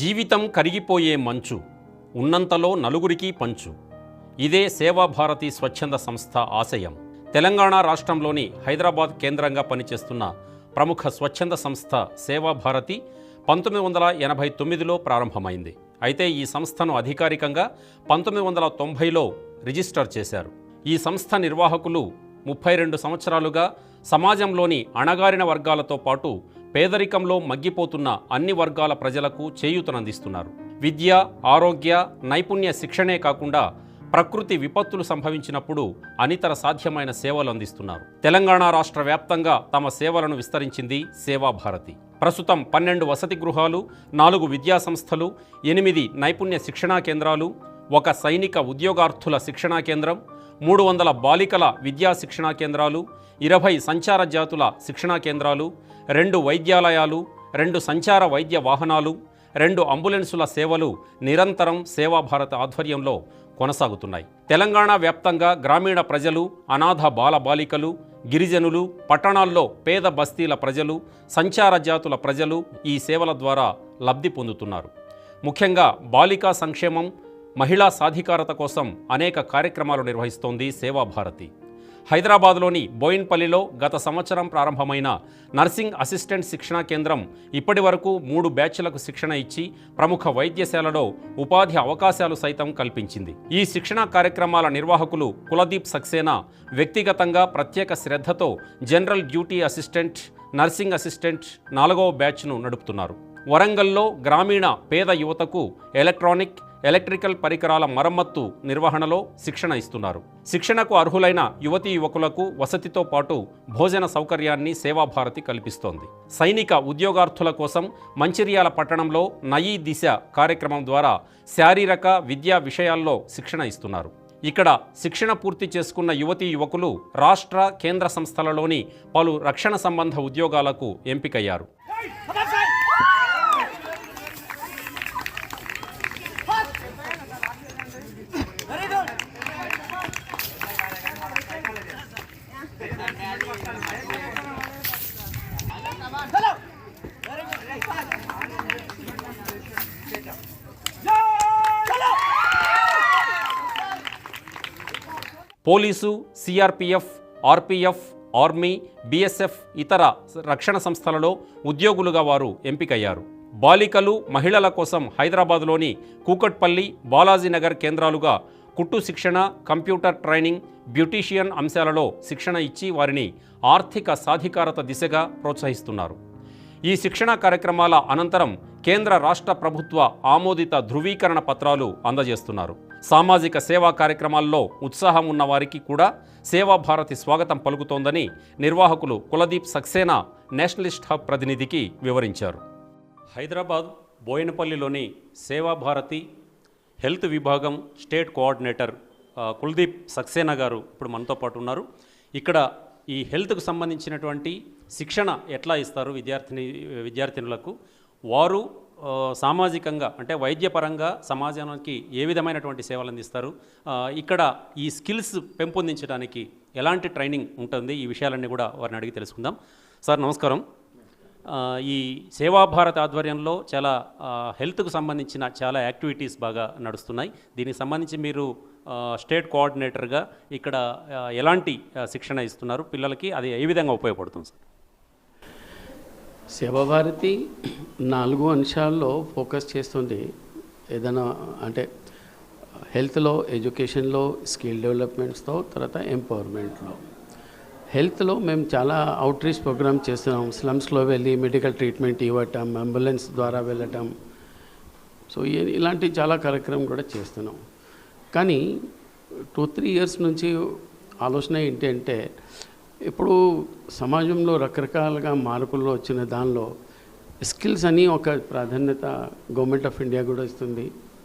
జీవితం కరిగిపోయే మంచు, ఉన్నంతలో నలుగురికి పంచు. ఇదే సేవాభారతి స్వచ్ఛంద సంస్థ ఆశయం. తెలంగాణ రాష్ట్రంలోని హైదరాబాద్ కేంద్రంగా పనిచేస్తున్న ప్రముఖ స్వచ్ఛంద సంస్థ సేవాభారతి 1989లో ప్రారంభమైంది. అయితే ఈ సంస్థను అధికారికంగా 1990లో రిజిస్టర్ చేశారు. ఈ సంస్థ నిర్వాహకులు 32 సంవత్సరాలుగా సమాజంలోని అణగారిన వర్గాలతో పాటు పేదరికంలో మగ్గిపోతున్న అన్ని వర్గాల ప్రజలకు చేయూతనందిస్తున్నారు. విద్య, ఆరోగ్య, నైపుణ్య శిక్షణే కాకుండా ప్రకృతి విపత్తులు సంభవించినప్పుడు అనితర సాధ్యమైన సేవలు అందిస్తున్నారు. తెలంగాణ రాష్ట్ర వ్యాప్తంగా తమ సేవలను విస్తరించింది సేవాభారతి. ప్రస్తుతం 12 వసతి గృహాలు, 4 విద్యా సంస్థలు, 8 నైపుణ్య శిక్షణా కేంద్రాలు, 1 సైనిక ఉద్యోగార్థుల శిక్షణా కేంద్రం, 300 బాలికల విద్యా శిక్షణా కేంద్రాలు, 20 సంచార జాతుల శిక్షణా కేంద్రాలు, 2 వైద్యాలయాలు, 2 సంచార వైద్య వాహనాలు, 2 అంబులెన్సుల సేవలు నిరంతరం సేవాభారతి ఆధ్వర్యంలో కొనసాగుతున్నాయి. తెలంగాణ వ్యాప్తంగా గ్రామీణ ప్రజలు, అనాథ బాలబాలికలు, గిరిజనులు, పట్టణాల్లో పేద బస్తీల ప్రజలు, సంచార జాతుల ప్రజలు ఈ సేవల ద్వారా లబ్ధి పొందుతున్నారు. ముఖ్యంగా బాలికా సంక్షేమం, మహిళా సాధికారత కోసం అనేక కార్యక్రమాలు నిర్వహిస్తోంది సేవాభారతి. హైదరాబాద్లోని బోయిన్పల్లిలో గత సంవత్సరం ప్రారంభమైన నర్సింగ్ అసిస్టెంట్ శిక్షణా కేంద్రం ఇప్పటి వరకు 3 బ్యాచ్లకు శిక్షణ ఇచ్చి ప్రముఖ వైద్యశాలలో ఉపాధి అవకాశాలు సైతం కల్పించింది. ఈ శిక్షణా కార్యక్రమాల నిర్వాహకులు కులదీప్ సక్సేనా వ్యక్తిగతంగా ప్రత్యేక శ్రద్ధతో general duty assistant, nursing assistant 4వ బ్యాచ్ను నడుపుతున్నారు. వరంగల్లో గ్రామీణ పేద యువతకు ఎలక్ట్రికల్ పరికరాల మరమ్మత్తు నిర్వహణలో శిక్షణ ఇస్తున్నారు. శిక్షణకు అర్హులైన యువతీ యువకులకు వసతితో పాటు భోజన సౌకర్యాన్ని సేవాభారతి కల్పిస్తోంది. సైనిక ఉద్యోగార్థుల కోసం మంచిర్యాల పట్టణంలో నయీ దిశ కార్యక్రమం ద్వారా శారీరక విద్యా విషయాల్లో శిక్షణ ఇస్తున్నారు. ఇక్కడ శిక్షణ పూర్తి చేసుకున్న యువతీ యువకులు రాష్ట్ర, కేంద్ర సంస్థలలోని పలు రక్షణ సంబంధ ఉద్యోగాలకు ఎంపికయ్యారు. Police, CRPF, RPF, army, BSF ఇతర రక్షణ సంస్థలలో ఉద్యోగులుగా వారు ఎంపికయ్యారు. బాలికలు, మహిళల కోసం హైదరాబాద్లోని కూకట్పల్లి, బాలాజీనగర్ కేంద్రాలుగా కుట్టు శిక్షణ, కంప్యూటర్ ట్రైనింగ్, బ్యూటీషియన్ అంశాలలో శిక్షణ ఇచ్చి వారిని ఆర్థిక సాధికారత దిశగా ప్రోత్సహిస్తున్నారు. ఈ శిక్షణా కార్యక్రమాల అనంతరం కేంద్ర రాష్ట్ర ప్రభుత్వ ఆమోదిత ధృవీకరణ పత్రాలు అందజేస్తున్నారు. సామాజిక సేవా కార్యక్రమాల్లో ఉత్సాహం ఉన్న వారికి కూడా సేవాభారతి స్వాగతం పలుకుతోందని నిర్వాహకులు కులదీప్ సక్సేనా నేషనలిస్ట్ హబ్ ప్రతినిధికి వివరించారు. హైదరాబాద్ బోయినపల్లిలోని సేవాభారతి హెల్త్ విభాగం స్టేట్ కోఆర్డినేటర్ కులదీప్ సక్సేనా గారు ఇప్పుడు మనతో పాటు ఉన్నారు. ఇక్కడ ఈ హెల్త్కు సంబంధించినటువంటి శిక్షణ ఎట్లా ఇస్తారు విద్యార్థినులకు, వారు సామాజికంగా అంటే వైద్యపరంగా సమాజానికి ఏ విధమైనటువంటి సేవలు అందిస్తారు, ఇక్కడ ఈ స్కిల్స్ పెంపొందించడానికి ఎలాంటి ట్రైనింగ్ ఉంటుంది, ఈ విషయాలన్నీ కూడా వారిని అడిగి తెలుసుకుందాం. సార్ నమస్కారం. ఈ సేవాభారత్ ఆధ్వర్యంలో చాలా హెల్త్కు సంబంధించిన చాలా యాక్టివిటీస్ బాగా నడుస్తున్నాయి. దీనికి సంబంధించి మీరు స్టేట్ కోఆర్డినేటర్గా ఇక్కడ ఎలాంటి శిక్షణ ఇస్తున్నారు పిల్లలకి, అది ఏ విధంగా ఉపయోగపడుతుంది సార్? సేవాభారతి 4 అంశాల్లో ఫోకస్ చేస్తుంది. ఏదైనా అంటే హెల్త్లో, ఎడ్యుకేషన్లో, స్కిల్ డెవలప్మెంట్స్తో, తర్వాత ఎంపవర్మెంట్లో. హెల్త్లో మేము చాలా అవుట్రీచ్ ప్రోగ్రామ్ చేస్తున్నాం. స్లమ్స్లో వెళ్ళి మెడికల్ ట్రీట్మెంట్ ఇవ్వటం, అంబులెన్స్ ద్వారా వెళ్ళటం, సో ఇలాంటి చాలా కార్యక్రమం కూడా చేస్తున్నాం. కానీ 2-3 ఇయర్స్ నుంచి ఆలోచన ఏంటి అంటే, ఇప్పుడు సమాజంలో రకరకాలుగా మార్పులు వచ్చిన దానిలో స్కిల్స్ అని ఒక ప్రాధాన్యత గవర్నమెంట్ ఆఫ్ ఇండియా కూడా ఇస్తుంది.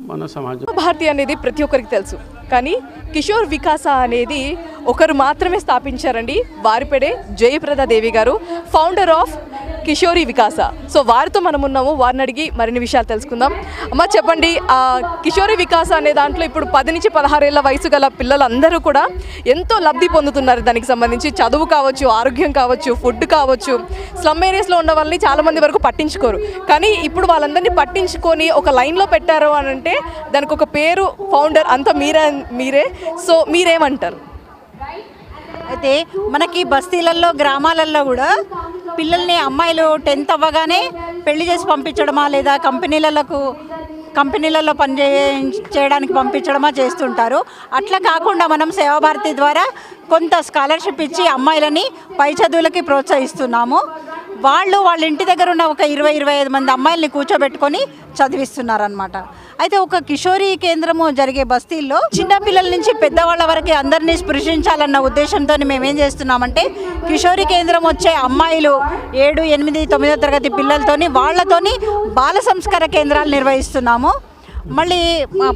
మన సమాజం భారతి అనేది ప్రతి ఒక్కరికి తెలుసు, కానీ కిషోర్ వికాస అనేది ఒకరు మాత్రమే స్థాపించారండి. వారిపేడే జయప్రద దేవి గారు, founder of Kishori Vikasa. So వారితో మనం ఉన్నాము, వారిని అడిగి మరిన్ని విషయాలు తెలుసుకుందాం. అమ్మ చెప్పండి, కిషోరి వికాస అనే దాంట్లో ఇప్పుడు 10 నుంచి 16 ఏళ్ల వయసు గల పిల్లలందరూ కూడా ఎంతో లబ్ధి పొందుతున్నారు. దానికి సంబంధించి చదువు కావచ్చు, ఆరోగ్యం కావచ్చు, ఫుడ్ కావచ్చు. స్లమ్ ఏరియాస్లో ఉన్న వాళ్ళని చాలామంది వరకు పట్టించుకోరు, కానీ ఇప్పుడు వాళ్ళందరినీ పట్టించుకొని ఒక లైన్లో పెట్టారు అని అంటే దానికి ఒక పేరు, ఫౌండర్ అంతా మీరే. సో మీరేమంటారు? అయితే మనకి బస్తీలలో, గ్రామాలలో కూడా పిల్లల్ని అమ్మాయిలు 10th అవ్వగానే పెళ్లి చేసి పంపించడమా లేదా కంపెనీలలో చేయడానికి పంపించడమా చేస్తుంటారు. అట్లా కాకుండా మనం సేవాభారతి ద్వారా కొంత స్కాలర్షిప్ ఇచ్చి అమ్మాయిలని పై చదువులకి ప్రోత్సహిస్తున్నాము. వాళ్ళ ఇంటి దగ్గర ఉన్న ఒక 20-25 మంది అమ్మాయిల్ని కూర్చోబెట్టుకొని చదివిస్తున్నారనమాట. అయితే ఒక కిషోరి కేంద్రము జరిగే బస్తీల్లో చిన్నపిల్లల నుంచి పెద్దవాళ్ళ వరకు అందరినీ స్పృశించాలన్న ఉద్దేశంతో మేమేం చేస్తున్నామంటే కిషోరి కేంద్రం వచ్చే అమ్మాయిలు 7, 8, 9వ తరగతి పిల్లలతోని వాళ్ళతోని బాల సంస్కార కేంద్రాలు నిర్వహిస్తున్నాము. మళ్ళీ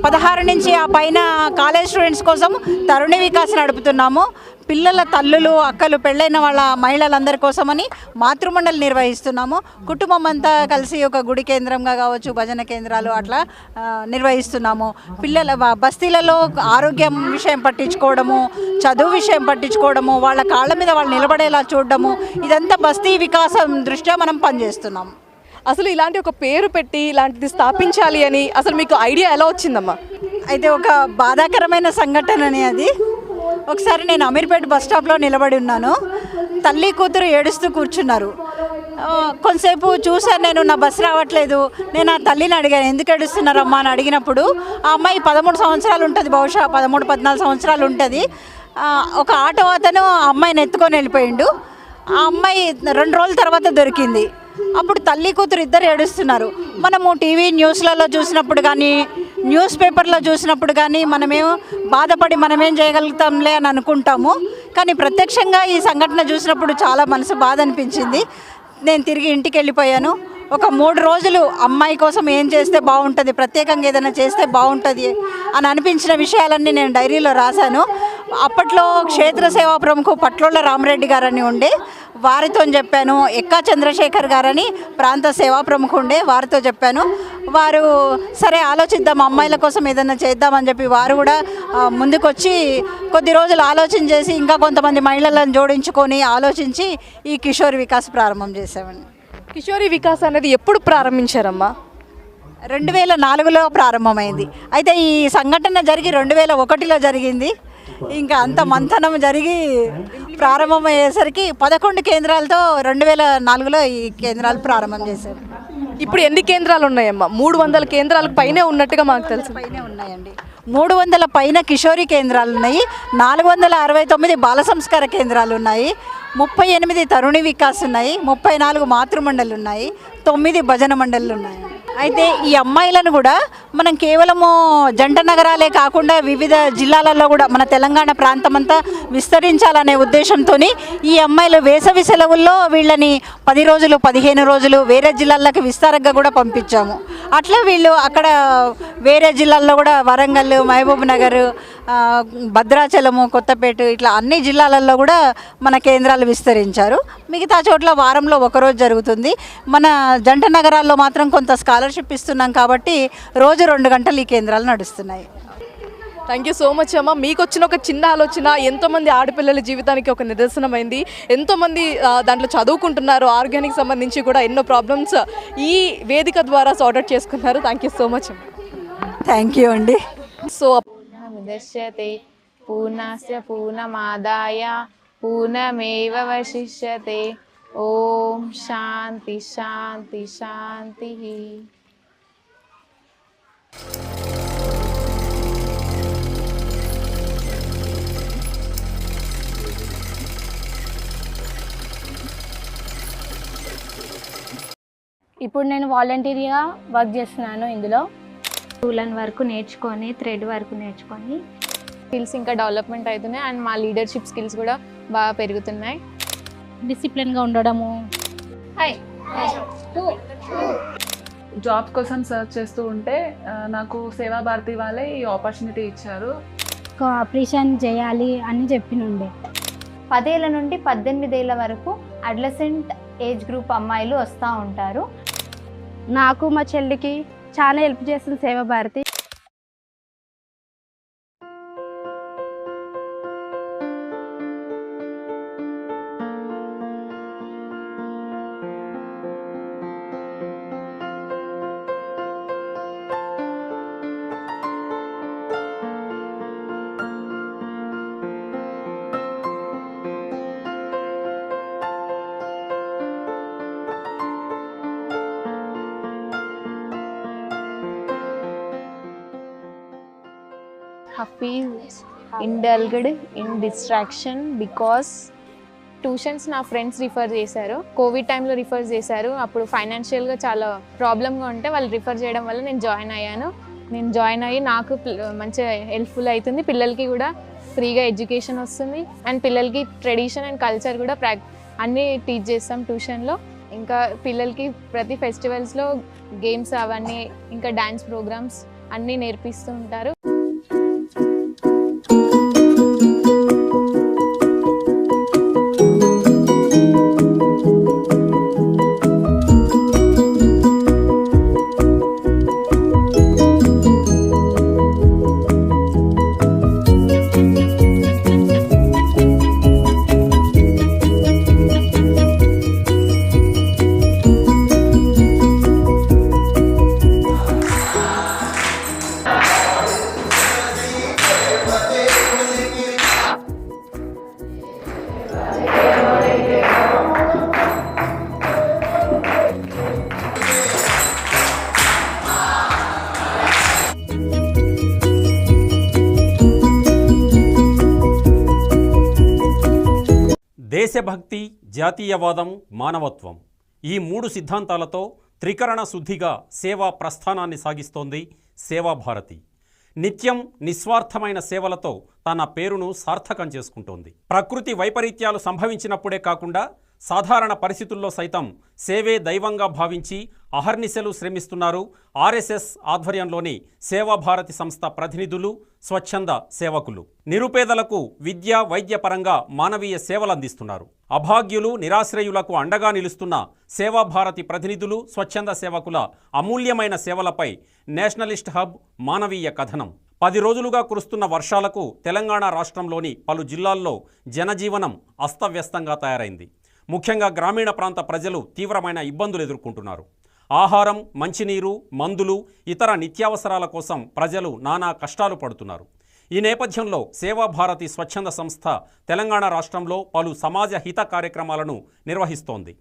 16 నుంచి ఆ పైన కాలేజ్ స్టూడెంట్స్ కోసం తరుణి వికాస్ నడుపుతున్నాము. పిల్లల తల్లులు, అక్కలు, పెళ్ళైన వాళ్ళ మహిళలందరి కోసమని మాతృమండలి నిర్వహిస్తున్నాము. కుటుంబం అంతా కలిసి ఒక గుడి కేంద్రంగా కావచ్చు, భజన కేంద్రాలు అట్లా నిర్వహిస్తున్నాము. పిల్లల బస్తీలలో ఆరోగ్యం విషయం పట్టించుకోవడము, చదువు విషయం పట్టించుకోవడము, వాళ్ళ కాళ్ళ మీద వాళ్ళు నిలబడేలా చూడడము, ఇదంతా బస్తీ వికాసం దృష్ట్యా మనం పనిచేస్తున్నాము. అసలు ఇలాంటి ఒక పేరు పెట్టి ఇలాంటిది స్థాపించాలి అని అసలు మీకు ఐడియా ఎలా వచ్చిందమ్మా? అయితే ఒక బాధాకరమైన సంఘటనని అది. ఒకసారి నేను అమీర్పేట బస్ స్టాప్లో నిలబడి ఉన్నాను. తల్లి కూతురు ఏడుస్తూ కూర్చున్నారు. కొంతసేపు చూశాను నేను, నా బస్సు రావట్లేదు. నేను ఆ తల్లిని అడిగాను, ఎందుకు ఏడుస్తున్నారమ్మా అని అడిగినప్పుడు ఆ అమ్మాయి 13 సంవత్సరాలు ఉంటుంది, బహుశా 13-14 సంవత్సరాలు ఉంటుంది. ఒక ఆటో అతను ఆ అమ్మాయిని ఎత్తుకొని వెళ్ళిపోయిండు. ఆ అమ్మాయి 2 రోజుల తర్వాత దొరికింది. అప్పుడు తల్లి కూతురు ఇద్దరు ఏడుస్తున్నారు. మనము టీవీ న్యూస్లలో చూసినప్పుడు కానీ, న్యూస్ పేపర్లో చూసినప్పుడు కానీ మనమేం బాధపడి మనమేం చేయగలుగుతాంలే అని అనుకుంటాము. కానీ ప్రత్యక్షంగా ఈ సంఘటన చూసినప్పుడు చాలా మనసు బాధ అనిపించింది. నేను తిరిగి ఇంటికి వెళ్ళిపోయాను. ఒక 3 రోజులు అమ్మాయి కోసం ఏం చేస్తే బాగుంటుంది, ప్రత్యేకంగా ఏదైనా చేస్తే బాగుంటుంది అని అనిపించిన విషయాలన్నీ నేను డైరీలో రాశాను. అప్పట్లో క్షేత్ర సేవా ప్రముఖ పట్లోళ్ళ రామరెడ్డి గారని ఉండే, వారితో చెప్పాను. ఎక్కా చంద్రశేఖర్ గారని ప్రాంత సేవా ప్రముఖ ఉండే, వారితో చెప్పాను. వారు సరే ఆలోచిద్దాం, అమ్మాయిల కోసం ఏదైనా చేద్దామని చెప్పి వారు కూడా ముందుకొచ్చి కొద్ది రోజులు ఆలోచన చేసి ఇంకా కొంతమంది మహిళలను జోడించుకొని ఆలోచించి ఈ కిషోర్ వికాస్ ప్రారంభం చేసామండి. కిషోరి వికాస్ అనేది ఎప్పుడు ప్రారంభించారమ్మా? 2004లో ప్రారంభమైంది. అయితే ఈ సంఘటన జరిగి 2001లో జరిగింది. ఇంకా అంత మంథనం జరిగి ప్రారంభమయ్యేసరికి 11 కేంద్రాలతో 2004లో ఈ కేంద్రాలు ప్రారంభం చేశారు. ఇప్పుడు ఎన్ని కేంద్రాలు ఉన్నాయమ్మా? 300 కేంద్రాలకు పైనే ఉన్నట్టుగా మాకు తెలుసు. పైనే ఉన్నాయండి. 300 పైన కిషోరి కేంద్రాలు ఉన్నాయి, 469 బాల సంస్కార కేంద్రాలు ఉన్నాయి, 38 తరుణి వికాస్ ఉన్నాయి, 34 మాతృమండళ్ళు ఉన్నాయి, 9 భజన మండళ్ళు ఉన్నాయి. అయితే ఈ అమ్మాయిలను కూడా మనం కేవలము జంట నగరాలే కాకుండా వివిధ జిల్లాలలో కూడా మన తెలంగాణ ప్రాంతం అంతా విస్తరించాలనే ఉద్దేశంతో ఈ అమ్మాయిలు వేసవి సెలవుల్లో వీళ్ళని 10 రోజులు 15 రోజులు వేరే జిల్లాలకు విస్తారంగా కూడా పంపించాము. అట్లా వీళ్ళు అక్కడ వేరే జిల్లాల్లో కూడా వరంగల్, మహబూబ్ నగర్, భద్రాచలము, కొత్తపేట ఇట్లా అన్ని జిల్లాలలో కూడా మన కేంద్రాలు విస్తరించారు. మిగతా చోట్ల వారంలో ఒకరోజు జరుగుతుంది. మన జంట నగరాల్లో మాత్రం కొంత స్కాలర్షిప్ ఇస్తున్నాం కాబట్టి రోజు 2 గంటలు ఈ కేంద్రాలు నడుస్తున్నాయి. థ్యాంక్ యూ సో మచ్ అమ్మ. మీకు వచ్చిన ఒక చిన్న ఆలోచన ఎంతోమంది ఆడపిల్లల జీవితానికి ఒక నిదర్శనమైంది. ఎంతోమంది దాంట్లో చదువుకుంటున్నారు, ఆరోగ్యానికి సంబంధించి కూడా ఎన్నో ప్రాబ్లమ్స్ ఈ వేదిక ద్వారా సార్ట్ అవుట్ చేసుకున్నారు. థ్యాంక్ యూ సో మచ్ అమ్మ. థ్యాంక్ యూ అండి. సో దశ్యతే పూర్ణస్య పూర్ణమాదాయ పూర్ణమేవావశిష్యతే. ఓం శాంతి శాంతి శాంతి. ఇప్పుడు నేను వాలంటీర్గా వర్క్ చేస్తున్నాను. ఇందులో టూలన్ వర్క్ నేర్చుకొని, థ్రెడ్ వర్క్ నేర్చుకొని స్కిల్స్ ఇంకా డెవలప్మెంట్ అవుతున్నాయి అండ్ మా లీడర్షిప్ స్కిల్స్ కూడా బాగా పెరుగుతున్నాయి. డిసిప్లిన్గా ఉండడము. జాబ్ కోసం సర్చ్ చేస్తూ ఉంటే నాకు సేవా భారతి వాళ్ళే ఈ ఆపర్చునిటీ ఇచ్చారు. ఆపరేషన్ చేయాలి అని చెప్పినుండే. 10 ఏళ్ల నుండి 18 ఏళ్ల వరకు అడ్లసెంట్ ఏజ్ గ్రూప్ అమ్మాయిలు వస్తూ ఉంటారు. నాకు మా చెల్లికి చాలా హెల్ప్ చేస్తుంది Seva Bharati. Hafiz indulged in distraction because tuitions నా ఫ్రెండ్స్ రిఫర్ చేశారు. కోవిడ్ టైంలో రిఫర్ చేశారు. అప్పుడు ఫైనాన్షియల్గా చాలా ప్రాబ్లమ్గా ఉంటే వాళ్ళు రిఫర్ చేయడం వల్ల నేను జాయిన్ అయ్యాను. నేను జాయిన్ అయ్యి నాకు మంచిగా హెల్ప్ఫుల్ అవుతుంది. పిల్లలకి కూడా ఫ్రీగా ఎడ్యుకేషన్ వస్తుంది అండ్ పిల్లలకి ట్రెడిషన్ అండ్ కల్చర్ కూడా అన్నీ టీచ్ చేస్తాం ట్యూషన్లో. ఇంకా పిల్లలకి ప్రతి ఫెస్టివల్స్లో గేమ్స్ అవన్నీ ఇంకా డ్యాన్స్ ప్రోగ్రామ్స్ అన్నీ నేర్పిస్తూ ఉంటారు. దేశభక్తి, జాతీయవాదం, మానవత్వం ఈ 3 సిద్ధాంతాలతో త్రికరణ శుద్ధిగా సేవా ప్రస్థానాన్ని సాగిస్తోంది సేవాభారతి. నిత్యం నిస్వార్థమైన సేవలతో తన పేరును సార్థకం చేసుకుంటోంది. ప్రకృతి వైపరీత్యాలు సంభవించినప్పుడే కాకుండా సాధారణ పరిస్థితుల్లో సైతం సేవే దైవంగా భావించి అహర్నిశలు శ్రమిస్తున్నారు ఆర్ఎస్ఎస్ ఆధ్వర్యంలోని సేవాభారతి సంస్థ ప్రతినిధులు, స్వచ్ఛంద సేవకులు. నిరుపేదలకు విద్య, వైద్య పరంగా మానవీయ సేవలు అందిస్తున్నారు. అభాగ్యులు, నిరాశ్రయులకు అండగా నిలుస్తున్న సేవాభారతి ప్రతినిధులు, స్వచ్ఛంద సేవకుల అమూల్యమైన సేవలపై నేషనలిస్ట్ హబ్ మానవీయ కథనం. 10 రోజులుగా కురుస్తున్న వర్షాలకు తెలంగాణ రాష్ట్రంలోని పలు జిల్లాల్లో జనజీవనం అస్తవ్యస్తంగా తయారైంది. ముఖ్యంగా గ్రామీణ ప్రాంత ప్రజలు తీవ్రమైన ఇబ్బందులు ఎదుర్కొంటున్నారు. ఆహారం, మంచినీరు, మందులు, ఇతర నిత్యావసరాల కోసం ప్రజలు నానా కష్టాలు పడుతున్నారు. ఈ నేపథ్యంలో సేవాభారతి స్వచ్ఛంద సంస్థ తెలంగాణ రాష్ట్రంలో పలు సమాజ హిత కార్యక్రమాలను నిర్వహిస్తోంది.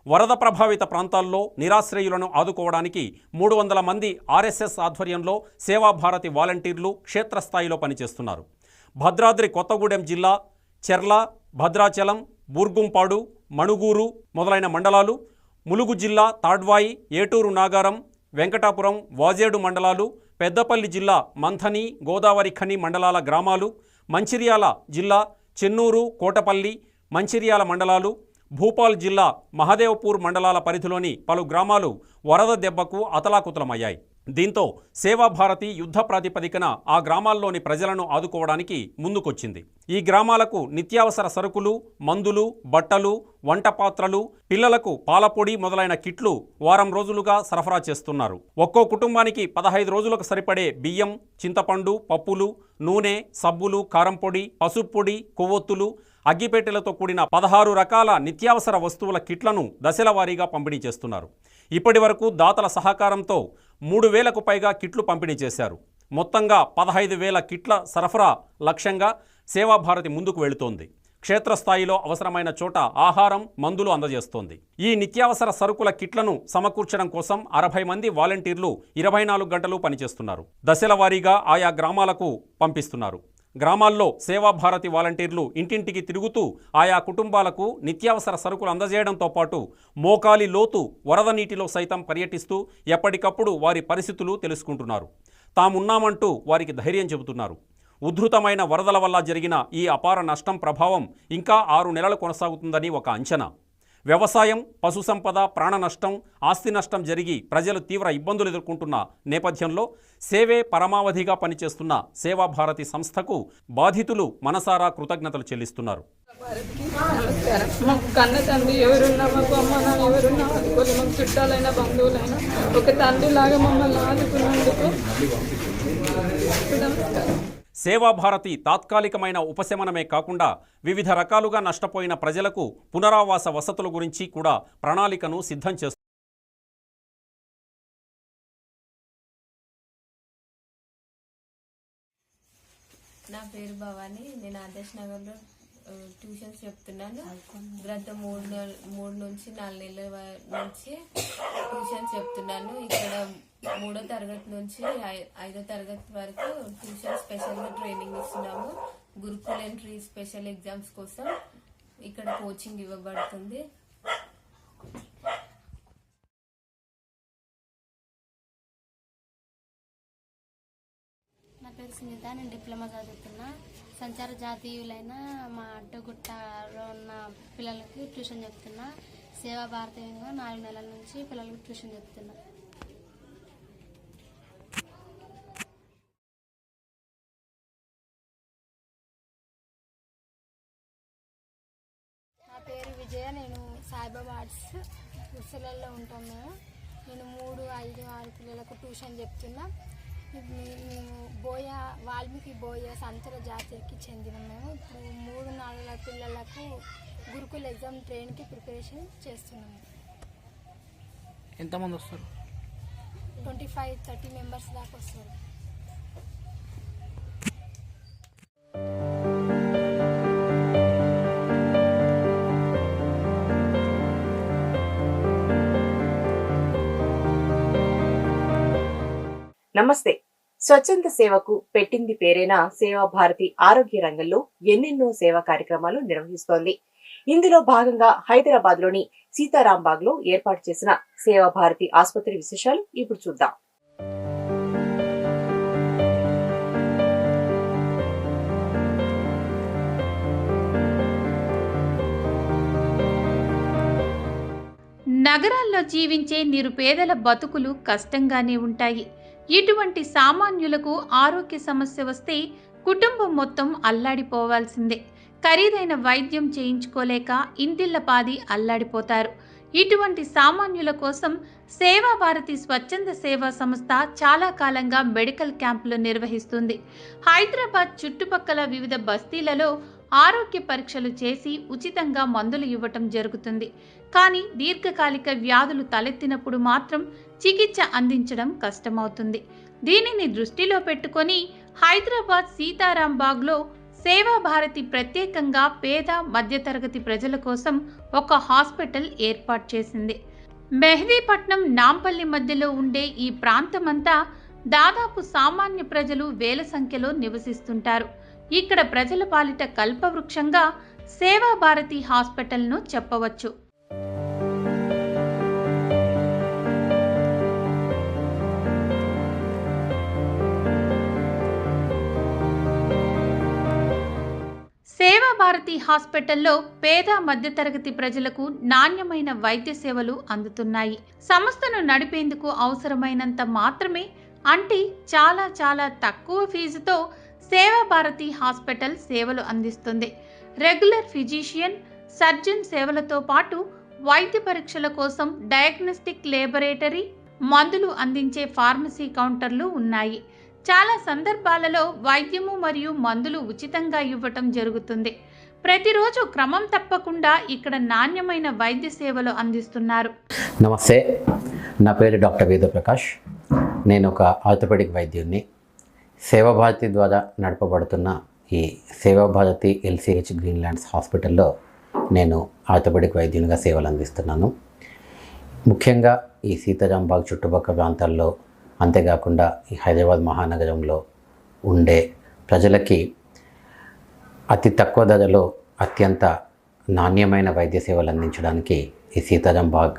వరద ప్రభావిత ప్రాంతాల్లో నిరాశ్రయులను ఆదుకోవడానికి 300 మంది ఆర్ఎస్ఎస్ ఆధ్వర్యంలో సేవాభారతి వాలంటీర్లు క్షేత్రస్థాయిలో పనిచేస్తున్నారు. భద్రాద్రి కొత్తగూడెం జిల్లా చెర్ల, భద్రాచలం, బూర్గుంపాడు, మణుగూరు మొదలైన మండలాలు, ములుగు జిల్లా తాడ్వాయి, ఏటూరు నాగారం, వెంకటాపురం, వాజేడు మండలాలు, పెద్దపల్లి జిల్లా మంథని, గోదావరి ఖని మండలాల గ్రామాలు, మంచిర్యాల జిల్లా చెన్నూరు, కోటపల్లి, మంచిర్యాల మండలాలు, భూపాల్ జిల్లా మహదేవ్పూర్ మండలాల పరిధిలోని పలు గ్రామాలు వరద దెబ్బకు అతలాకుతలమయ్యాయి. దీంతో సేవాభారతి యుద్ధ ప్రాతిపదికన ఆ గ్రామాల్లోని ప్రజలను ఆదుకోవడానికి ముందుకొచ్చింది. ఈ గ్రామాలకు నిత్యావసర సరుకులు, మందులు, బట్టలు, వంట పాత్రలు, పిల్లలకు పాలపొడి మొదలైన కిట్లు వారం రోజులుగా సరఫరా చేస్తున్నారు. ఒక్కో కుటుంబానికి 15 రోజులకు సరిపడే బియ్యం, చింతపండు, పప్పులు, నూనె, సబ్బులు, కారం పొడి, పసుపు పొడి, కొవ్వొత్తులు, అగ్గిపెట్టెలతో కూడిన 16 రకాల నిత్యావసర వస్తువుల కిట్లను దశల వారీగా పంపిణీ చేస్తున్నారు. ఇప్పటి వరకు దాతల సహకారంతో 3,000కు పైగా కిట్లు పంపిణీ చేశారు. మొత్తంగా 15,000 కిట్ల సరఫరా లక్ష్యంగా సేవాభారతి ముందుకు వెళుతోంది. క్షేత్రస్థాయిలో అవసరమైన చోట ఆహారం, మందులు అందజేస్తోంది. ఈ నిత్యావసర సరుకుల కిట్లను సమకూర్చడం కోసం 60 మంది వాలంటీర్లు 24 గంటలు పనిచేస్తున్నారు. దశల వారీగా ఆయా గ్రామాలకు పంపిస్తున్నారు. గ్రామాల్లో సేవాభారతి వాలంటీర్లు ఇంటింటికి తిరుగుతూ ఆయా కుటుంబాలకు నిత్యావసర సరుకులు అందజేయడంతో పాటు మోకాలి లోతు వరద నీటిలో సైతం పర్యటిస్తూ ఎప్పటికప్పుడు వారి పరిస్థితులు తెలుసుకుంటున్నారు. తామున్నామంటూ వారికి ధైర్యం చెబుతున్నారు. ఉధృతమైన వరదల వల్ల జరిగిన ఈ అపార నష్టం ప్రభావం ఇంకా 6 నెలలు కొనసాగుతుందని ఒక అంచనా. వ్యవసాయం, పశుసంపద, ప్రాణ నష్టం, ఆస్తి నష్టం జరిగి ప్రజలు తీవ్ర ఇబ్బందులు ఎదుర్కొంటున్న నేపథ్యంలో సేవే పరమావధిగా పనిచేస్తున్న సేవాభారతి సంస్థకు బాధితులు మనసారా కృతజ్ఞతలు చెల్లిస్తున్నారు. నమస్కారం. మాకు కన్న తండ్రి ఎవరున్నా, మాకు అమ్మ నాన్న ఎవరున్నా ఆదుకోలే. మాకు చుట్టాలైనా బంధువులైనా ఒక తండ్రిలాగా మమ్మల్ని ఆదుకున్నందుకు నమస్కారం. సేవాభారతి తాత్కాలికమైన ఉపశమనమే కాకుండా వివిధ రకాలుగా నష్టపోయిన ప్రజలకు పునరావాస వసతుల గురించి కూడా ప్రణాళికను సిద్ధం చేస్తుంది. నా పేరు భవాని. నేను ఆదర్శ్ నగర్లో ట్యూషన్స్ చెప్తున్నాను. గత 3 నుంచి 4 నెలల నుంచి ట్యూషన్స్ చెప్తున్నాను. ఇక్కడ 3వ తరగతి నుంచి 5వ తరగతి వరకు ట్యూషన్ స్పెషల్గా ట్రైనింగ్ ఇస్తున్నాము. గురుకుల్ ఎంట్రీ స్పెషల్ ఎగ్జామ్స్ కోసం ఇక్కడ కోచింగ్ ఇవ్వబడుతుంది. నా పేరు సునీత. నేను డిప్లొమా చదువుతున్నా. సంచార జాతీయులైన మా అడ్డగుట్టలో ఉన్న పిల్లలకి ట్యూషన్ చెప్తున్నా. సేవా భారతీయంగా 4 నెలల నుంచి పిల్లలకి ట్యూషన్ చెప్తున్నా. నా పేరు విజయ. నేను సాయిబాబా ఆర్ట్స్ ఉసిలలో ఉంటాం. నేను 3, 5, 6 పిల్లలకు ట్యూషన్ చెప్తున్నా. మేము వాల్మీకి బోయ సంతర జాతికి చెందిన మేము ఇప్పుడు 3 నెలల పిల్లలకు గురుకుల్ ఎగ్జామ్ ట్రైన్కి ప్రిపరేషన్ చేస్తున్నాము. ఎంతమంది వస్తారు? 25-30 మెంబర్స్ దాకా వస్తారు. నమస్తే. స్వచ్ఛంద సేవకు పెట్టింది పేరైన సేవా భారతి ఆరోగ్య రంగంలో ఎన్నెన్నో సేవా కార్యక్రమాలు నిర్వహిస్తోంది. ఇందులో భాగంగా హైదరాబాద్ లోని సీతారాంబాగ్ లో ఏర్పాటు చేసిన సేవా భారతి ఆసుపత్రి విశేషాలు ఇప్పుడు చూద్దాం. నగరాల్లో జీవించే నిరుపేదల బతుకులు కష్టంగానే ఉంటాయి. ఇటువంటి సామాన్యులకు ఆరోగ్య సమస్య వస్తే కుటుంబం మొత్తం అల్లాడిపోవాల్సిందే. ఖరీదైన వైద్యం చేయించుకోలేక ఇంటిళ్లపాది అల్లాడిపోతారు. ఇటువంటి సామాన్యుల కోసం సేవా భారతి స్వచ్ఛంద సేవా సంస్థ చాలా కాలంగా మెడికల్ క్యాంపులు నిర్వహిస్తుంది. హైదరాబాద్ చుట్టుపక్కల వివిధ బస్తీలలో ఆరోగ్య పరీక్షలు చేసి ఉచితంగా మందులు ఇవ్వటం జరుగుతుంది. కానీ దీర్ఘకాలిక వ్యాధులు తలెత్తినప్పుడు మాత్రం చికిత్స అందించడం కష్టమవుతుంది. దీనిని దృష్టిలో పెట్టుకొని హైదరాబాద్ సీతారాంబాగ్లో సేవా భారతి ప్రత్యేకంగా పేద మధ్యతరగతి ప్రజల కోసం ఒక హాస్పిటల్ ఏర్పాటు చేసింది. మెహదీపట్నం, నాంపల్లి మధ్యలో ఉండే ఈ ప్రాంతమంతా దాదాపు సామాన్య ప్రజలు వేల సంఖ్యలో నివసిస్తుంటారు. ఇక్కడ ప్రజల పాలిట కల్పవృక్షంగా సేవా భారతి హాస్పిటల్ను చెప్పవచ్చు. సేవా భారతి హాస్పిటల్లో పేద మధ్యతరగతి ప్రజలకు నాణ్యమైన వైద్య సేవలు అందుతున్నాయి. సంస్థను నడిపేందుకు అవసరమైనంత మాత్రమే, అంటే చాలా చాలా తక్కువ ఫీజుతో సేవా భారతి హాస్పిటల్ సేవలు అందిస్తుంది. రెగ్యులర్ ఫిజిషియన్, సర్జన్ సేవలతో పాటు వైద్య పరీక్షల కోసం డయాగ్నోస్టిక్ లేబొరేటరీ, మందులు అందించే ఫార్మసీ కౌంటర్లు ఉన్నాయి. చాలా సందర్భాలలో వైద్యము మరియు మందులు ఉచితంగా ఇవ్వటం జరుగుతుంది. ప్రతిరోజు క్రమం తప్పకుండా ఇక్కడ నాణ్యమైన వైద్య సేవలు అందిస్తున్నారు. నమస్తే, నా పేరు డాక్టర్ వేద ప్రకాష్. నేను ఒక ఆర్థోపెడిక్ వైద్యుడిని. సేవా భారతి ద్వారా నడపబడుతున్న ఈ సేవా భారతి LCH గ్రీన్లాండ్స్ హాస్పిటల్లో నేను ఆర్థోపెడిక్ వైద్యునిగా సేవలు అందిస్తున్నాను. ముఖ్యంగా ఈ సీతారాంబాగ్ చుట్టుపక్కల ప్రాంతాల్లో, అంతేకాకుండా ఈ హైదరాబాద్ మహానగరంలో ఉండే ప్రజలకి అతి తక్కువ ధరలో అత్యంత నాణ్యమైన వైద్య సేవలు అందించడానికి ఈ సీతారాంబాగ్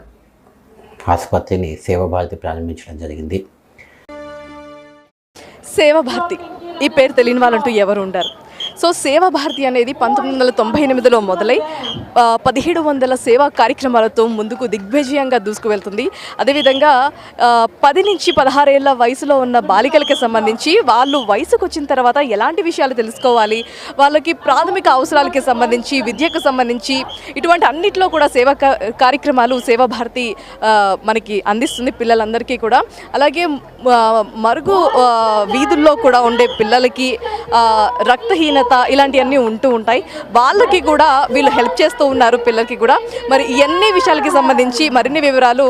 ఆసుపత్రిని సేవా భారతి ప్రారంభించడం జరిగింది. సేవా భారతి ఈ పేరు తెలియని వాళ్ళంటూ ఎవరు ఉండరు. సో సేవా భారతి అనేది 1998లో మొదలై 1700 సేవా కార్యక్రమాలతో ముందుకు దిగ్విజయంగా దూసుకువెళ్తుంది. అదేవిధంగా 10 నుంచి 16 ఏళ్ల వయసులో ఉన్న బాలికలకి సంబంధించి వాళ్ళు వయసుకు వచ్చిన తర్వాత ఎలాంటి విషయాలు తెలుసుకోవాలి, వాళ్ళకి ప్రాథమిక అవసరాలకి సంబంధించి, విద్యకు సంబంధించి ఇటువంటి అన్నిట్లో కూడా సేవా కార్యక్రమాలు సేవా భారతి మనకి అందిస్తుంది పిల్లలందరికీ కూడా. అలాగే మరుగు వీధుల్లో కూడా ఉండే పిల్లలకి రక్తహీనత ఇలాంటివన్నీ ఉంటూ ఉంటాయి. వాళ్ళకి కూడా వీళ్ళు హెల్ప్ చేస్తూ ఉన్నారు పిల్లలకి కూడా. మరి ఇవన్నీ విషయాలకి సంబంధించి మరిన్ని వివరాలు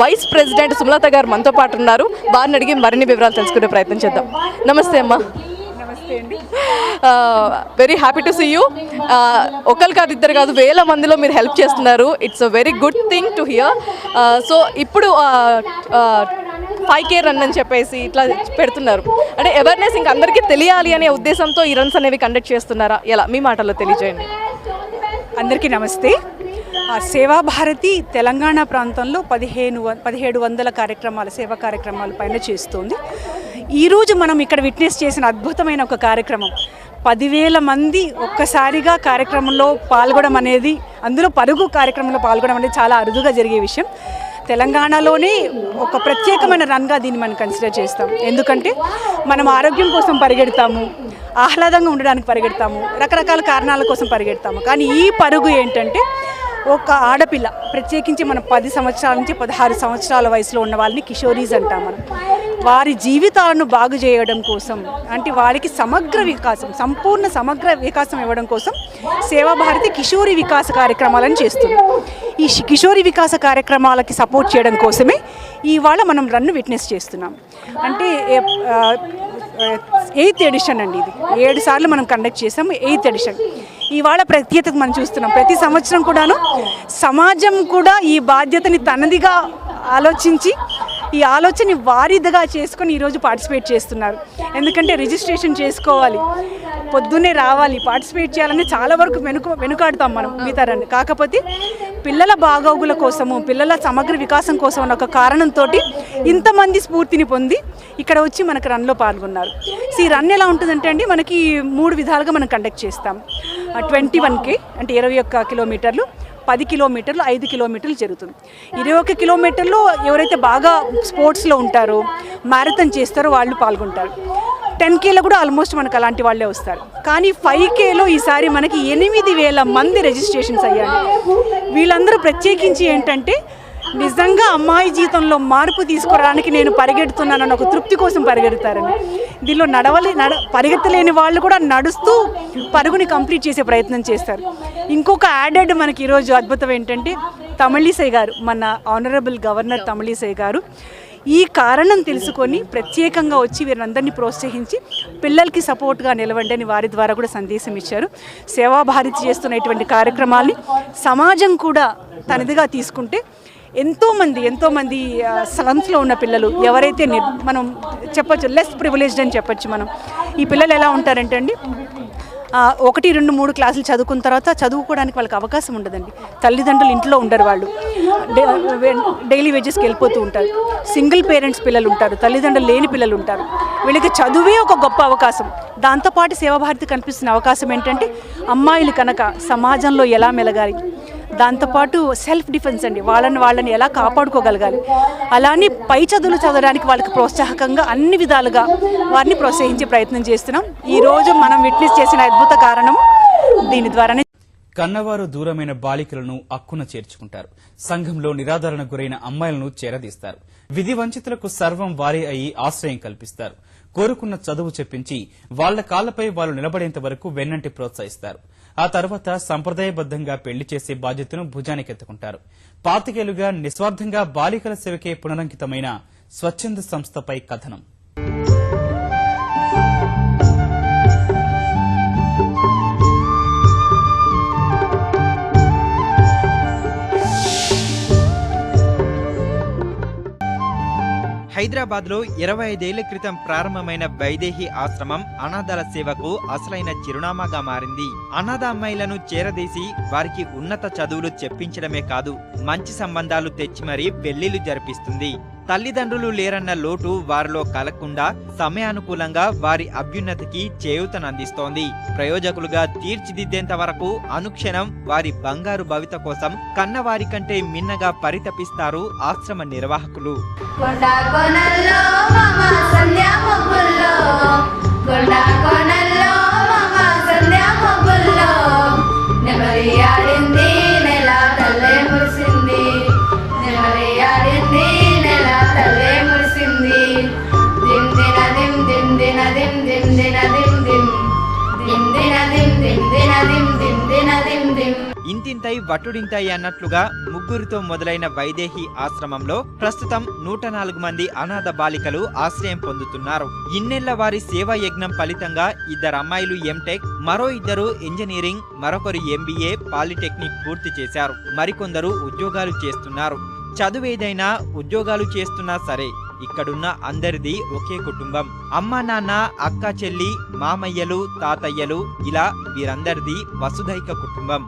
వైస్ ప్రెసిడెంట్ సుమలత గారు మనతో పాటు ఉన్నారు. వారిని అడిగి మరిన్ని వివరాలు తెలుసుకునే ప్రయత్నం చేద్దాం. నమస్తే అమ్మా. నమస్తే అండి. Very happy to see you. ఒకరు కాదు, ఇద్దరు కాదు, వేల మందిలో మీరు హెల్ప్ చేస్తున్నారు. It's a very good thing to hear. So ఇప్పుడు 5K రన్ అని చెప్పేసి ఇట్లా పెడుతున్నారు. అంటే అవేర్నెస్ ఇంక అందరికీ తెలియాలి అనే ఉద్దేశంతో ఈ రన్స్ అనేవి కండక్ట్ చేస్తున్నారా? ఎలా మీ మాటల్లో తెలియజేయండి. అందరికీ నమస్తే. సేవా భారతి తెలంగాణ ప్రాంతంలో 1700 కార్యక్రమాలు, సేవా కార్యక్రమాల పైన చేస్తుంది. ఈరోజు మనం ఇక్కడ విట్నెస్ చేసిన అద్భుతమైన ఒక కార్యక్రమం, 10,000 మంది ఒక్కసారిగా కార్యక్రమంలో పాల్గొనడం అనేది, అందులో పరుగు కార్యక్రమంలో పాల్గొనడం అనేది చాలా అరుదుగా జరిగే విషయం. తెలంగాణలోనే ఒక ప్రత్యేకమైన రన్గా దీన్ని మనం కన్సిడర్ చేస్తాం. ఎందుకంటే మనం ఆరోగ్యం కోసం పరిగెడతాము, ఆహ్లాదంగా ఉండడానికి పరిగెడతాము, రకరకాల కారణాల కోసం పరిగెడతాము. కానీ ఈ పరుగు ఏంటంటే ఒక ఆడపిల్ల, ప్రత్యేకించి మనం 10 సంవత్సరాల నుంచి 16 సంవత్సరాల వయసులో ఉన్న వాళ్ళని కిషోరీస్ అంటాం మనం. వారి జీవితాలను బాగు చేయడం కోసం, అంటే వారికి సమగ్ర వికాసం, సంపూర్ణ సమగ్ర వికాసం ఇవ్వడం కోసం సేవా భారతి కిషోరి వికాస కార్యక్రమాలను చేస్తుంది. ఈ కిషోరి వికాస కార్యక్రమాలకి సపోర్ట్ చేయడం కోసమే ఇవాళ మనం రన్ను విట్నెస్ చేస్తున్నాం. అంటే 8th ఎడిషన్ అండి. ఇది 7 సార్లు మనం కండక్ట్ చేసాం. 8th edition. ఇవాళ ప్రత్యేకత మనం చూస్తున్నాం. ప్రతి సంవత్సరం కూడాను సమాజం కూడా ఈ బాధ్యతని తనదిగా ఆలోచించి, ఈ ఆలోచనని వారిదిగా చేసుకొని ఈరోజు పార్టిసిపేట్ చేస్తున్నారు. ఎందుకంటే రిజిస్ట్రేషన్ చేసుకోవాలి, పొద్దున్నే రావాలి, పార్టిసిపేట్ చేయాలని చాలా వరకు వెనుకాడుతాం మనం మిగతారని. కాకపోతే పిల్లల బాగోగుల కోసము, పిల్లల సమగ్ర వికాసం కోసం అన్న ఒక కారణంతో ఇంతమంది స్ఫూర్తిని పొంది ఇక్కడ వచ్చి మనకు రన్లో పాల్గొన్నారు. ఈ రన్ ఎలా ఉంటుందంటే అండి, మనకి 3 విధాలుగా మనం కండక్ట్ చేస్తాం. 21K అంటే 21 కిలోమీటర్లు, 10 కిలోమీటర్లు, 5 కిలోమీటర్లు జరుగుతుంది. 21 కిలోమీటర్లు ఎవరైతే బాగా స్పోర్ట్స్లో ఉంటారో, మ్యారథాన్ చేస్తారో వాళ్ళు పాల్గొంటారు. 10Kలో కూడా ఆల్మోస్ట్ మనకు అలాంటి వాళ్ళే వస్తారు. కానీ 5Kలో ఈసారి మనకి 8,000 మంది రిజిస్ట్రేషన్స్ అయ్యారు. వీళ్ళందరూ ప్రత్యేకించి ఏంటంటే నిజంగా అమ్మాయి జీవితంలో మార్పు తీసుకురావడానికి నేను పరిగెడుతున్నానని ఒక తృప్తి కోసం పరిగెడతారని. దీనిలో పరిగెత్తలేని వాళ్ళు కూడా నడుస్తూ పరుగుని కంప్లీట్ చేసే ప్రయత్నం చేస్తారు. ఇంకొక యాడెడ్ మనకి ఈరోజు అద్భుతం ఏంటంటే, తమిళిసై గారు, మన ఆనరబుల్ గవర్నర్ తమిళిసై గారు ఈ కారణం తెలుసుకొని ప్రత్యేకంగా వచ్చి వీరందరినీ ప్రోత్సహించి పిల్లలకి సపోర్ట్గా నిలవండి అని వారి ద్వారా కూడా సందేశం ఇచ్చారు. సేవా భారతి చేస్తున్న ఇటువంటి కార్యక్రమాల్ని సమాజం కూడా తనదిగా తీసుకుంటే ఎంతోమంది స్లమ్స్లో ఉన్న పిల్లలు, ఎవరైతే మనం చెప్పచ్చు లెస్ ప్రివిలేజ్డ్ అని చెప్పచ్చు మనం. ఈ పిల్లలు ఎలా ఉంటారంటే అండి, 1, 2, 3 క్లాసులు చదువుకున్న తర్వాత చదువుకోవడానికి వాళ్ళకి అవకాశం ఉండదండి. తల్లిదండ్రులు ఇంట్లో ఉండరు, వాళ్ళు డైలీ వేజెస్కి వెళ్ళిపోతూ ఉంటారు. సింగిల్ పేరెంట్స్ పిల్లలు ఉంటారు, తల్లిదండ్రులు లేని పిల్లలు ఉంటారు. వీళ్ళకి చదువే ఒక గొప్ప అవకాశం. దాంతోపాటు సేవాభారతి కనిపిస్తున్న అవకాశం ఏంటంటే, అమ్మాయిలు కనుక సమాజంలో ఎలా మెలగాలి, దాంతోపాటు సెల్ఫ్ డిఫెన్స్ అండి, వాళ్ళని ఎలా కాపాడుకోగలగాలి, అలానే పై చదువులు చదవడానికి వాళ్ళకి ప్రోత్సాహకంగా అన్ని విధాలుగా వారిని ప్రోత్సహించే ప్రయత్నం చేస్తున్నాం. ఈరోజు మనం విట్నెస్ చేసిన అద్భుత కారణం దీని ద్వారానే. కన్నవారు దూరమైన బాలికలను అక్కున చేర్చుకుంటారు. సంఘంలో నిరాదరణ గురైన అమ్మాయిలను చేరదీస్తారు. విధి వంచితులకు సర్వం వారే అయి ఆశ్రయం కల్పిస్తారు. కోరుకున్న చదువు చెప్పించి వాళ్ల కాళ్లపై వాళ్ళు నిలబడేంత వరకు వెన్నంటి ప్రోత్సహిస్తారు. ఆ తర్వాత సంప్రదాయబద్దంగా పెళ్లి చేసే బాధ్యతను భుజానికెత్తుకుంటారు. 25 ఏళ్లుగా నిస్వార్థంగా బాలికల సేవకే పునరంకితమైన స్వచ్ఛంద సంస్థపై కథనం. హైదరాబాద్లో 25 ఏళ్ల క్రితం ప్రారంభమైన వైదేహి ఆశ్రమం అనాథాల సేవకు అసలైన చిరునామాగా మారింది. అనాథ అమ్మాయిలను చేరదీసి వారికి ఉన్నత చదువులు చెప్పించడమే కాదు, మంచి సంబంధాలు తెచ్చి మరీ పెళ్లిళ్లు జరిపిస్తుంది. తల్లిదండ్రులు లేరన్న లోటు వారిలో కలగకుండా సమయానుకూలంగా వారి అభ్యున్నతికి చేయూతనందిస్తోంది. ప్రయోజకులుగా తీర్చిదిద్దేంత వరకు అనుక్షణం వారి బంగారు భవిత కోసం కన్నవారి కంటే మిన్నగా పరితపిస్తారు ఆశ్రమ నిర్వాహకులు. ఇంతింతై వటుడింతై అన్నట్లుగా ముగ్గురితో మొదలైన వైదేహి ఆశ్రమంలో ప్రస్తుతం 104 మంది అనాథ బాలికలు ఆశ్రయం పొందుతున్నారు. ఇన్నేళ్ల వారి సేవా యజ్ఞం ఫలితంగా 2 అమ్మాయిలు ఎంటెక్, మరో 2 ఇంజనీరింగ్, మరొకరు MBA పాలిటెక్నిక్ పూర్తి చేశారు. మరికొందరు ఉద్యోగాలు చేస్తున్నారు. చదువేదైనా ఉద్యోగాలు చేస్తున్నా సరే ఇక్కడున్న అందరిది ఒకే కుటుంబం. అమ్మ నాన్న, అక్క చెల్లి, మామయ్యలు, తాతయ్యలు, ఇలా వీరందరిది వసుధైక కుటుంబం.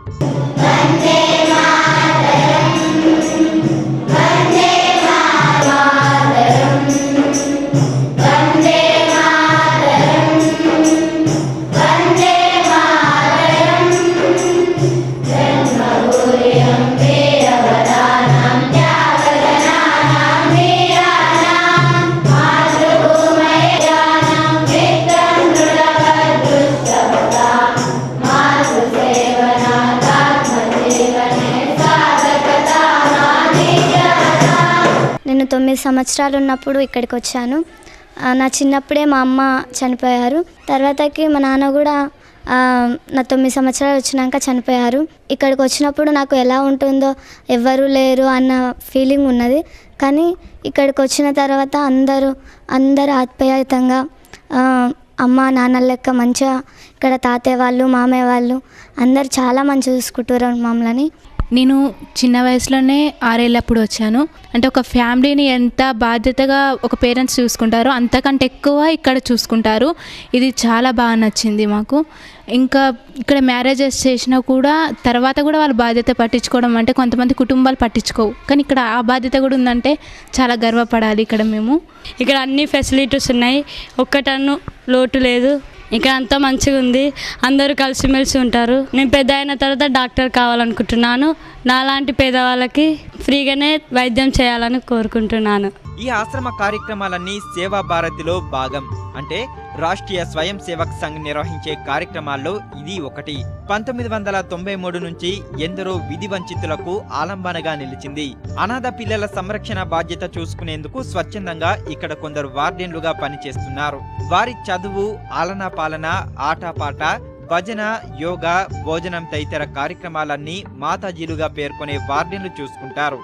నేను 9 సంవత్సరాలు ఉన్నప్పుడు ఇక్కడికి వచ్చాను. నా చిన్నప్పుడే మా అమ్మ చనిపోయారు. తర్వాతకి మా నాన్న కూడా నా 9 సంవత్సరాలు వచ్చినాక చనిపోయారు. ఇక్కడికి వచ్చినప్పుడు నాకు ఎలా ఉంటుందో ఎవ్వరూ లేరు అన్న ఫీలింగ్ ఉన్నది. కానీ ఇక్కడికి వచ్చిన తర్వాత అందరూ ఆప్యాయతంగా అమ్మ నాన్న లెక్క మంచిగా ఇక్కడ తాతయ్య వాళ్ళు, మామయ్య వాళ్ళు అందరు చాలా మంచిగా చూసుకుంటారు మమ్మల్ని. నేను చిన్న వయసులోనే 6 ఏళ్ళప్పుడు వచ్చాను. అంటే ఒక ఫ్యామిలీని ఎంత బాధ్యతగా ఒక పేరెంట్స్ చూసుకుంటారో అంతకంటే ఎక్కువ ఇక్కడ చూసుకుంటారు. ఇది చాలా బాగా నచ్చింది మాకు. ఇంకా ఇక్కడ మ్యారేజెస్ చేసినా కూడా తర్వాత కూడా వాళ్ళు బాధ్యత పట్టించుకోవడం అంటే కొంతమంది కుటుంబాలు పట్టించుకోవు, కానీ ఇక్కడ ఆ బాధ్యత కూడా ఉందంటే చాలా గర్వపడాలి. ఇక్కడ మేము ఇక్కడ అన్ని ఫెసిలిటీస్ ఉన్నాయి, ఒక్కటన్ను లోటు లేదు. ఇక్కడ అంతా మంచిగా ఉంది, అందరూ కలిసిమెలిసి ఉంటారు. నేను పెద్ద అయిన తర్వాత డాక్టర్ కావాలనుకుంటున్నాను. నాలాంటి పేదవాళ్ళకి ఫ్రీగానే వైద్యం చేయాలని కోరుకుంటున్నాను. ఈ ఆశ్రమ కార్యక్రమాలన్నీ సేవా భారతిలో భాగం. అంటే రాష్ట్రీయ స్వయం సేవక్ సంఘ్ నిర్వహించే కార్యక్రమాల్లో ఇది ఒకటి. 1993 నుంచి ఎందరో విధి వంచితులకు ఆలంబనగా నిలిచింది. అనాథ పిల్లల సంరక్షణ బాధ్యత చూసుకునేందుకు స్వచ్ఛందంగా ఇక్కడ కొందరు వార్డెన్లుగా పనిచేస్తున్నారు. వారి చదువు, ఆలనా పాలన, ఆటపాట, భజన, యోగా, భోజనం తదితర కార్యక్రమాలన్నీ మాతాజీలుగా పేర్కొనే వార్డెన్లు చూసుకుంటారు.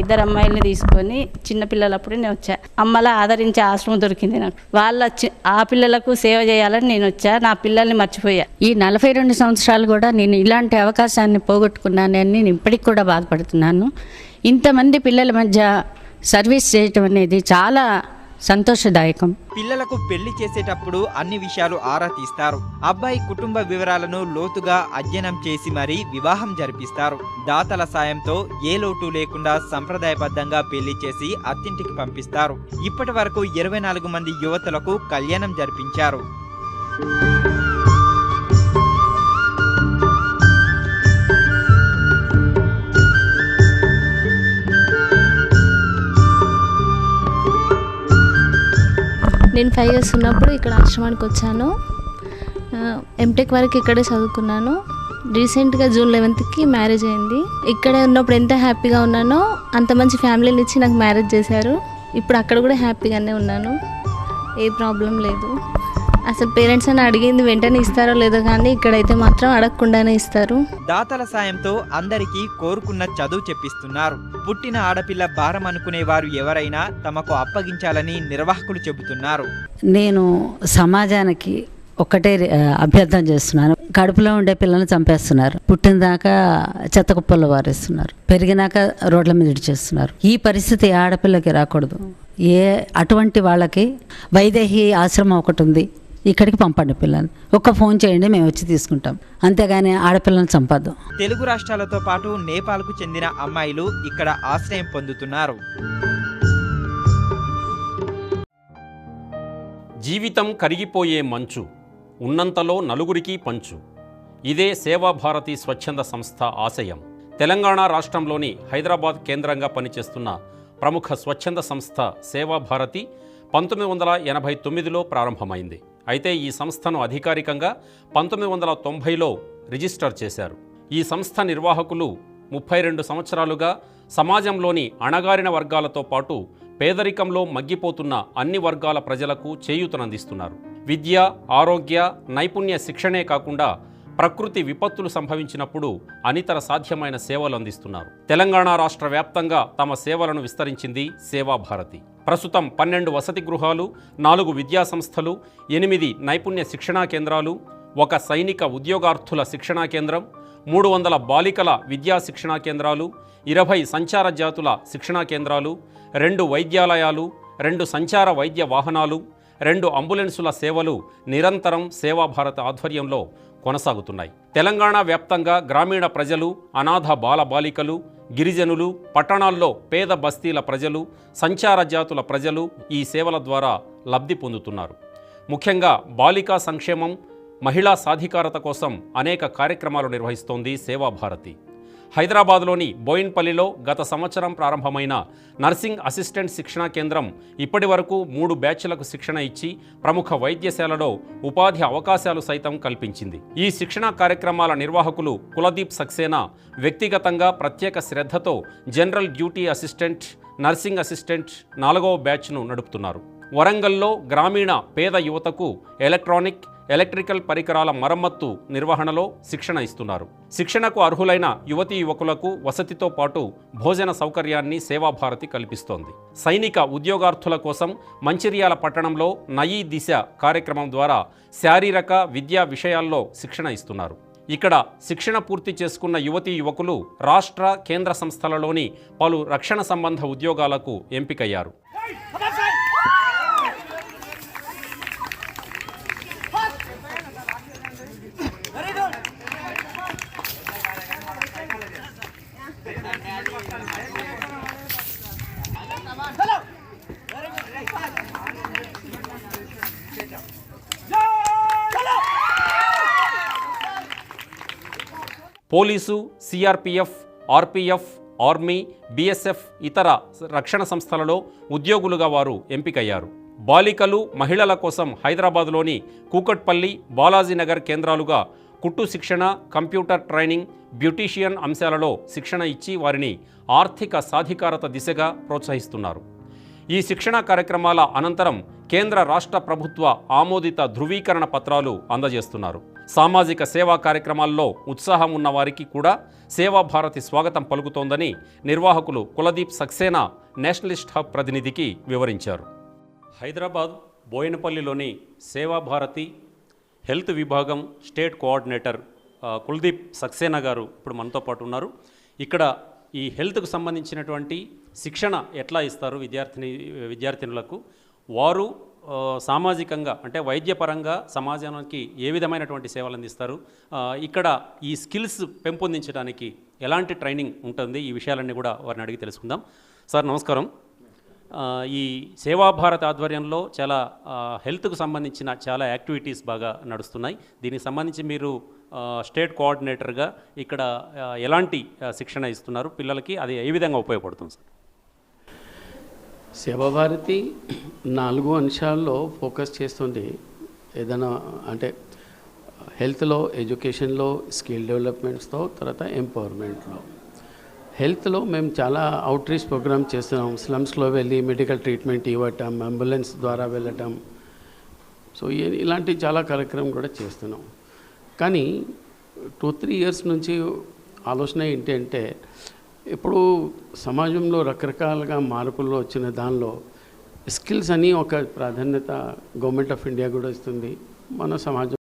ఇద్దరు అమ్మాయిల్ని తీసుకొని చిన్నపిల్లలప్పుడు నేను వచ్చా. అమ్మలా ఆదరించే ఆశ్రమం దొరికింది నాకు. ఆ పిల్లలకు సేవ చేయాలని నేను వచ్చా. నా పిల్లల్ని మర్చిపోయా. ఈ 42 సంవత్సరాలు కూడా నేను ఇలాంటి అవకాశాన్ని పోగొట్టుకున్నానని నేను ఇప్పటికి కూడా బాధపడుతున్నాను. ఇంతమంది పిల్లల మధ్య సర్వీస్ చేయటం అనేది చాలా సంతోషదాయకం. పిల్లలకు పెళ్లి చేసేటప్పుడు అన్ని విషయాలు ఆరా తీస్తారు. అబ్బాయి కుటుంబ వివరాలను లోతుగా అధ్యయనం చేసి మరీ వివాహం జరిపిస్తారు. దాతల సాయంతో ఏ లోటు లేకుండా సంప్రదాయబద్ధంగా పెళ్లి చేసి అత్తింటికి పంపిస్తారు. ఇప్పటి వరకు 24 మంది యువతులకు కళ్యాణం జరిపించారు. నేను 5 years ఉన్నప్పుడు ఇక్కడ ఆశ్రమానికి వచ్చాను. ఎంటెక్ వరకు ఇక్కడే చదువుకున్నాను. రీసెంట్గా June 11th మ్యారేజ్ అయింది. ఇక్కడే ఉన్నప్పుడు ఎంత హ్యాపీగా ఉన్నానో అంత మంచి ఫ్యామిలీని ఇచ్చి నాకు మ్యారేజ్ చేశారు. ఇప్పుడు అక్కడ కూడా హ్యాపీగానే ఉన్నాను, ఏ ప్రాబ్లం లేదు. అసలు పేరెంట్స్ అని అడిగింది వెంటనే ఇస్తారో లేదో, కానీ ఇక్కడైతే మాత్రం అడగకుండానే ఇస్తారు. దాతల సాయంతో అందరికీ కోరుకున్న చదువు చెప్పిస్తున్నారు. పుట్టిన ఆడపిల్ల భారం అనుకునే వారు ఎవరైనా తమకు అప్పగించాలని నిర్వాహకులు చెబుతున్నారు. నేను సమాజానికి ఒక్కటే అభ్యర్థన చేస్తున్నాను. కడుపులో ఉండే పిల్లల్ని చంపేస్తున్నారు, పుట్టిన దాకా చెత్త కుప్పల్లో వారేస్తున్నారు, పెరిగినాక రోడ్ల మీద ఇడిచేస్తున్నారు. ఈ పరిస్థితి ఆడపిల్లకి రాకూడదు. అటువంటి వాళ్ళకి వైదేహి ఆశ్రమం ఒకటి ఉంది, ఇక్కడికి పంపండి పిల్లల్ని, ఒక్క ఫోన్ చేయండి, మేము వచ్చి తీసుకుంటాం, అంతేగాని ఆడపిల్లల్ని చంపద్దు. తెలుగు రాష్ట్రాలతో పాటు నేపాల్కు చెందిన అమ్మాయిలు ఇక్కడ ఆశ్రయం పొందుతున్నారు. జీవితం కరిగిపోయే మంచు, ఉన్నంతలో నలుగురికి పంచు. ఇదే సేవాభారతి స్వచ్ఛంద సంస్థ ఆశయం. తెలంగాణ రాష్ట్రంలోని హైదరాబాద్ కేంద్రంగా పనిచేస్తున్న ప్రముఖ స్వచ్ఛంద సంస్థ సేవాభారతి 1989లో ప్రారంభమైంది. అయితే ఈ సంస్థను అధికారికంగా 1990లో రిజిస్టర్ చేశారు. ఈ సంస్థ నిర్వాహకులు 32 సంవత్సరాలుగా సమాజంలోని అణగారిన వర్గాలతో పాటు పేదరికంలో మగ్గిపోతున్న అన్ని వర్గాల ప్రజలకు చేయూతనందిస్తున్నారు. విద్య, ఆరోగ్య, నైపుణ్య శిక్షణే కాకుండా ప్రకృతి విపత్తులు సంభవించినప్పుడు అనితర సాధ్యమైన సేవలు అందిస్తున్నారు. తెలంగాణ రాష్ట్ర వ్యాప్తంగా తమ సేవలను విస్తరించింది సేవాభారతి. ప్రస్తుతం 12 వసతి గృహాలు, 4 విద్యా సంస్థలు, 8 నైపుణ్య శిక్షణా కేంద్రాలు, 1 సైనిక ఉద్యోగార్థుల శిక్షణా కేంద్రం, 300 బాలికల విద్యా శిక్షణా కేంద్రాలు, 20 సంచార జాతుల శిక్షణా కేంద్రాలు, 2 వైద్యాలయాలు, 2 సంచార వైద్య వాహనాలు, 2 అంబులెన్సుల సేవలు నిరంతరం సేవాభారతి ఆధ్వర్యంలో కొనసాగుతున్నాయి. తెలంగాణ వ్యాప్తంగా గ్రామీణ ప్రజలు, అనాథ బాలబాలికలు, గిరిజనులు, పట్టణాల్లో పేద బస్తీల ప్రజలు, సంచార జాతుల ప్రజలు ఈ సేవల ద్వారా లబ్ధి పొందుతున్నారు. ముఖ్యంగా బాలికా సంక్షేమం, మహిళా సాధికారత కోసం అనేక కార్యక్రమాలు నిర్వహిస్తోంది సేవాభారతి. హైదరాబాద్లోని బోయిన్పల్లిలో గత సంవత్సరం ప్రారంభమైన నర్సింగ్ అసిస్టెంట్ శిక్షణా కేంద్రం ఇప్పటి వరకు 3 బ్యాచ్లకు శిక్షణ ఇచ్చి ప్రముఖ వైద్యశాలలో ఉపాధి అవకాశాలు సైతం కల్పించింది. ఈ శిక్షణా కార్యక్రమాల నిర్వాహకులు కులదీప్ సక్సేనా వ్యక్తిగతంగా ప్రత్యేక శ్రద్ధతో general duty assistant, nursing assistant 4వ బ్యాచ్ను నడుపుతున్నారు. వరంగల్లో గ్రామీణ పేద యువతకు ఎలక్ట్రికల్ పరికరాల మరమ్మత్తు నిర్వహణలో శిక్షణ ఇస్తున్నారు. శిక్షణకు అర్హులైన యువతీ యువకులకు వసతితో పాటు భోజన సౌకర్యాన్ని సేవాభారతి కల్పిస్తోంది. సైనిక ఉద్యోగార్థుల కోసం మంచిర్యాల పట్టణంలో నయీ దిశ కార్యక్రమం ద్వారా శారీరక విద్యా విషయాల్లో శిక్షణ ఇస్తున్నారు. ఇక్కడ శిక్షణ పూర్తి చేసుకున్న యువతీ యువకులు రాష్ట్ర, కేంద్ర సంస్థలలోని పలు రక్షణ సంబంధ ఉద్యోగాలకు ఎంపికయ్యారు. Police, CRPF, RPF, army, BSF ఇతర రక్షణ సంస్థలలో ఉద్యోగులుగా వారు ఎంపికయ్యారు. బాలికలు, మహిళల కోసం హైదరాబాద్లోని కూకట్పల్లి, బాలాజీనగర్ కేంద్రాలుగా కుట్టు శిక్షణ, కంప్యూటర్ ట్రైనింగ్, బ్యూటీషియన్ అంశాలలో శిక్షణ ఇచ్చి వారిని ఆర్థిక సాధికారత దిశగా ప్రోత్సహిస్తున్నారు. ఈ శిక్షణా కార్యక్రమాల అనంతరం కేంద్ర రాష్ట్ర ప్రభుత్వ ఆమోదిత ధృవీకరణ పత్రాలు అందజేస్తున్నారు. సామాజిక సేవా కార్యక్రమాల్లో ఉత్సాహం ఉన్న వారికి కూడా సేవాభారతి స్వాగతం పలుకుతోందని నిర్వాహకులు కులదీప్ సక్సేనా నేషనలిస్ట్ హబ్ ప్రతినిధికి వివరించారు. హైదరాబాద్ బోయినపల్లిలోని సేవాభారతి హెల్త్ విభాగం స్టేట్ కోఆర్డినేటర్ కులదీప్ సక్సేనా గారు ఇప్పుడు మనతో పాటు ఉన్నారు. ఇక్కడ ఈ హెల్త్కు సంబంధించినటువంటి శిక్షణ ఎట్లా ఇస్తారు విద్యార్థినులకు, వారు సామాజికంగా అంటే వైద్యపరంగా సమాజానికి ఏ విధమైనటువంటి సేవలు అందిస్తారు, ఇక్కడ ఈ స్కిల్స్ పెంపొందించడానికి ఎలాంటి ట్రైనింగ్ ఉంటుంది, ఈ విషయాలన్నీ కూడా వారిని అడిగి తెలుసుకుందాం. సార్ నమస్కారం. ఈ సేవాభారత్ ఆధ్వర్యంలో చాలా హెల్త్కు సంబంధించిన చాలా యాక్టివిటీస్ బాగా నడుస్తున్నాయి. దీనికి సంబంధించి మీరు స్టేట్ కోఆర్డినేటర్గా ఇక్కడ ఎలాంటి శిక్షణ ఇస్తున్నారు పిల్లలకి, అది ఏ విధంగా ఉపయోగపడుతుంది సార్? సేవాభారతి 4 అంశాల్లో ఫోకస్ చేస్తుంది. ఏదైనా అంటే హెల్త్లో, ఎడ్యుకేషన్లో, స్కిల్ డెవలప్మెంట్స్తో, తర్వాత ఎంపవర్మెంట్లో. హెల్త్లో మేము చాలా అవుట్ రీచ్ ప్రోగ్రామ్ చేస్తున్నాం. స్లమ్స్లో వెళ్ళి మెడికల్ ట్రీట్మెంట్ ఇవ్వటం, అంబులెన్స్ ద్వారా వెళ్ళటం, సో ఇలాంటి చాలా కార్యక్రమం కూడా చేస్తున్నాం. కానీ 2-3 ఇయర్స్ నుంచి ఆలోచన ఏంటంటే, ఇప్పుడు సమాజంలో రకరకాలుగా మార్పులు వచ్చిన దానిలో స్కిల్స్ అని ఒక ప్రాధాన్యత గవర్నమెంట్ ఆఫ్ ఇండియా కూడా ఇస్తుంది, మన సమాజం